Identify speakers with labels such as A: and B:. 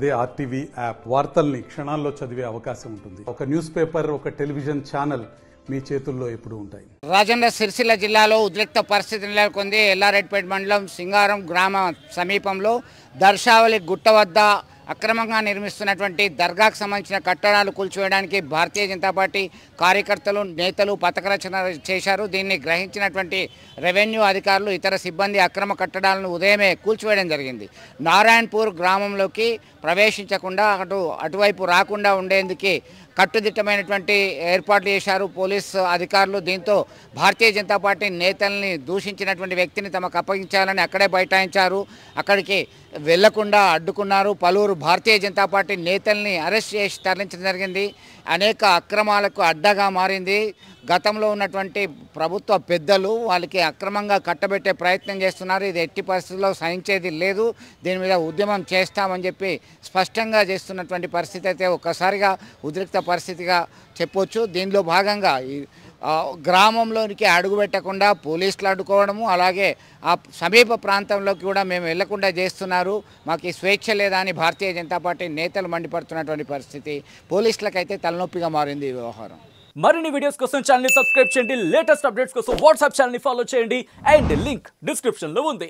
A: అదే RTV app వార్తల్ని క్షణాల్లో చదివే అవకాశం ఉంటుంది. ఒక న్యూస్ పేపర్, ఒక టెలివిజన్ ఛానల్ మీ చేతుల్లో ఎప్పుడు ఉంటాయి.
B: రాజన్న సిరిసిల్ల జిల్లాలో ఉద్రిక్త పరిస్థితి నెలకొంది. ఎల్లారెడ్డిపేట మండలం సింగారం గ్రామ సమీపంలో దర్శావళి గుట్ట వద్ద అక్రమంగా నిర్మిస్తున్నటువంటి దర్గాకు సంబంధించిన కట్టడాలు కూల్చివేయడానికి భారతీయ జనతా పార్టీ కార్యకర్తలు, నేతలు పథకరచన చేశారు. దీన్ని గ్రహించినటువంటి రెవెన్యూ అధికారులు, ఇతర సిబ్బంది అక్రమ కట్టడాలను ఉదయమే కూల్చివేయడం జరిగింది. నారాయణపూర్ గ్రామంలోకి ప్రవేశించకుండా అటువైపు రాకుండా ఉండేందుకు కట్టుదిట్టమైనటువంటి ఏర్పాట్లు చేశారు పోలీసు అధికారులు. దీంతో భారతీయ జనతా పార్టీ నేతల్ని దూషించినటువంటి వ్యక్తిని తమకు అప్పగించాలని అక్కడే బైఠాయించారు. అక్కడికి వెళ్లకుండా అడ్డుకున్నారు. పలువురు భారతీయ జనతా పార్టీ నేతల్ని అరెస్ట్ చేసి తరలించడం జరిగింది. అనేక అక్రమాలకు అడ్డగా మారింది. గతంలో ఉన్నటువంటి ప్రభుత్వ పెద్దలు వాళ్ళకి అక్రమంగా కట్టబెట్టే ప్రయత్నం చేస్తున్నారు. ఇది ఎట్టి పరిస్థితుల్లో సహించేది లేదు, దీని మీద ఉద్యమం చేస్తామని చెప్పి స్పష్టంగా చేస్తున్నటువంటి పరిస్థితి అయితే ఒక్కసారిగా ఉద్రిక్త పరిస్థితిగా చెప్పొచ్చు. దీనిలో భాగంగా గ్రామంలోనికి అడుగుపెట్టకుండా పోలీసులు అడ్డుకోవడము, అలాగే ఆ సమీప ప్రాంతంలోకి కూడా మేము వెళ్లకుండా చేస్తున్నారు, మాకు ఈ స్వేచ్ఛ లేదా అని భారతీయ జనతా పార్టీ నేతలు మండిపడుతున్నటువంటి పరిస్థితి పోలీసులకైతే తలనొప్పిగా మారింది ఈ వ్యవహారం.
C: మరిన్ని వీడియోస్ కోసం ఛానల్ ని సబ్స్క్రైబ్ చేయండి. లేటెస్ట్ అప్డేట్స్ కోసం వాట్సాప్ ఛానల్ ని ఫాలో చేయండి. అండ్ లింక్ డిస్క్రిప్షన్ లో ఉంది.